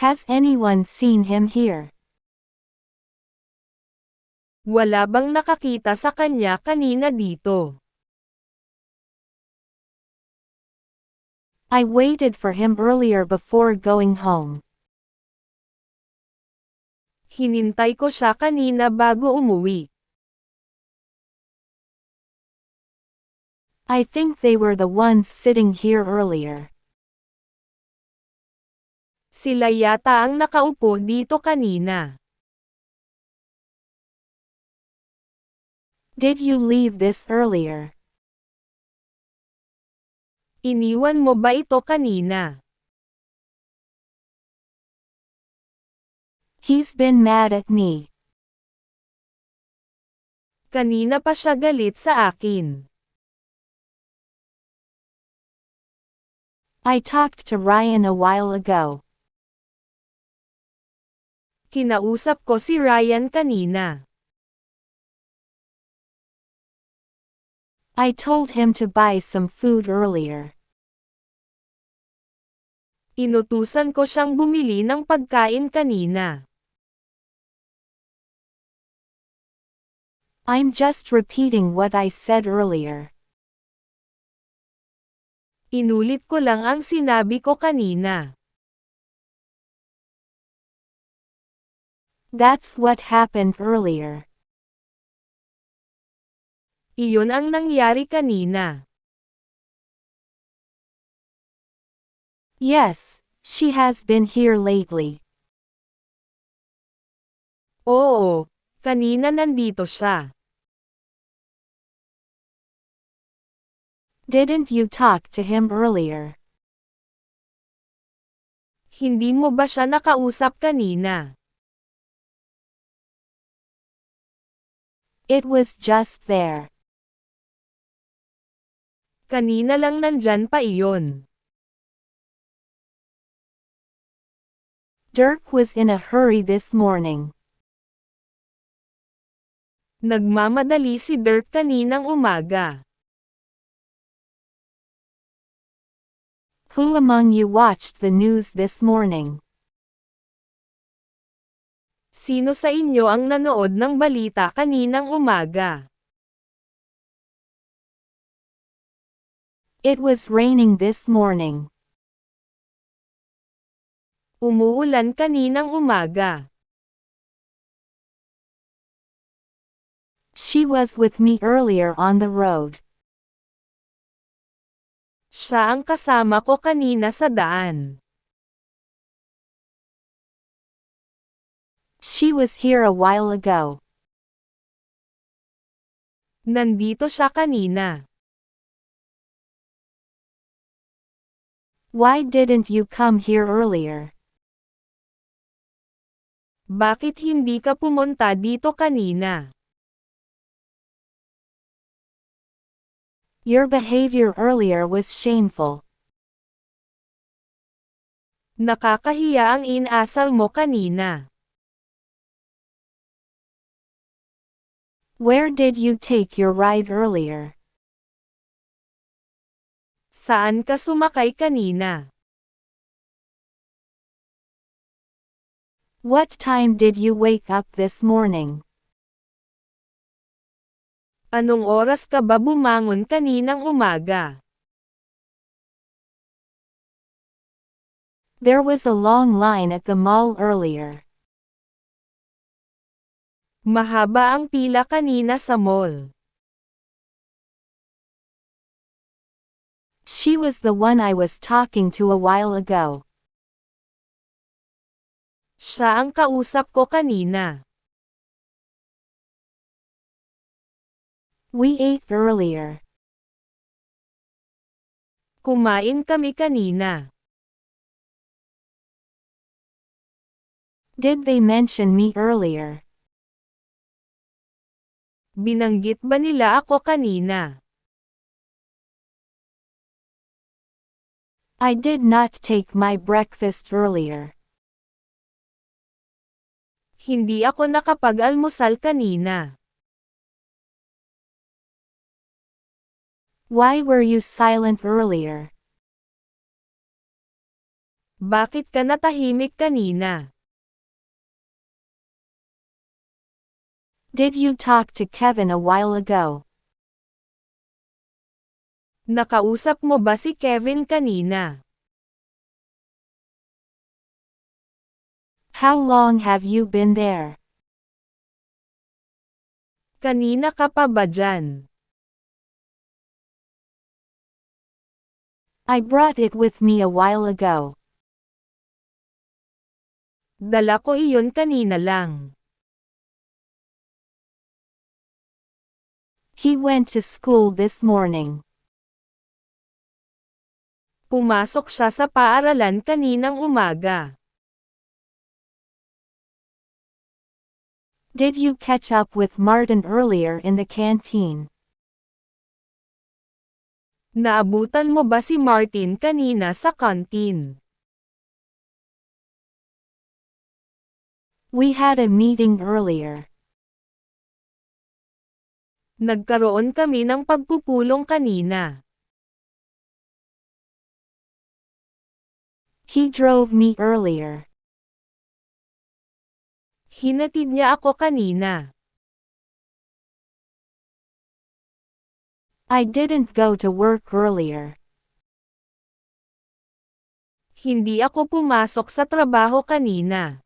Has anyone seen him here? Wala bang nakakita sa kanya kanina dito? I waited for him earlier before going home. Hinintay ko siya kanina bago umuwi. I think they were the ones sitting here earlier. Sila yata ang nakaupo dito kanina. Did you leave this earlier? Iniwan mo ba ito kanina? He's been mad at me. Kanina pa siya galit sa akin. I talked to Ryan a while ago. Kinausap ko si Ryan kanina. I told him to buy some food earlier. Inutusan ko siyang bumili ng pagkain kanina. I'm just repeating what I said earlier. Inulit ko lang ang sinabi ko kanina. That's what happened earlier. Iyon ang nangyari kanina. Yes, she has been here lately. Oo, kanina nandito siya. Didn't you talk to him earlier? Hindi mo ba siya nakausap kanina? It was just there. Kanina lang nandyan pa iyon. Dirk was in a hurry this morning. Nagmamadali si Dirk kaninang umaga. Who among you watched the news this morning? Sino sa inyo ang nanood ng balita kaninang umaga? It was raining this morning. Umuulan kaninang umaga. She was with me earlier on the road. Siya ang kasama ko kanina sa daan. She was here a while ago. Nandito siya kanina. Why didn't you come here earlier? Bakit hindi ka pumunta dito kanina? Your behavior earlier was shameful. Nakakahiya ang inasal mo kanina. Where did you take your ride earlier? Saan ka sumakay kanina? What time did you wake up this morning? Anong oras ka ba bumangon kaninang umaga? There was a long line at the mall earlier. Mahaba ang pila kanina sa mall. She was the one I was talking to a while ago. Siya ang kausap ko kanina. We ate earlier. Kumain kami kanina. Did they mention me earlier? Binanggit ba nila ako kanina? I did not take my breakfast earlier. Hindi ako nakapag-almusal kanina. Why were you silent earlier? Bakit ka natahimik kanina? Did you talk to Kevin a while ago? Nakausap mo ba si Kevin kanina? How long have you been there? Kanina ka pa ba dyan? I brought it with me a while ago. Dala ko iyon kanina lang. He went to school this morning. Pumasok siya sa paaralan kaninang umaga. Did you catch up with Martin earlier in the canteen? Naabutan mo ba si Martin kanina sa kantin? We had a meeting earlier. Nagkaroon kami ng pagpupulong kanina. He drove me earlier. Hinatid niya ako kanina. I didn't go to work earlier. Hindi ako pumasok sa trabaho kanina.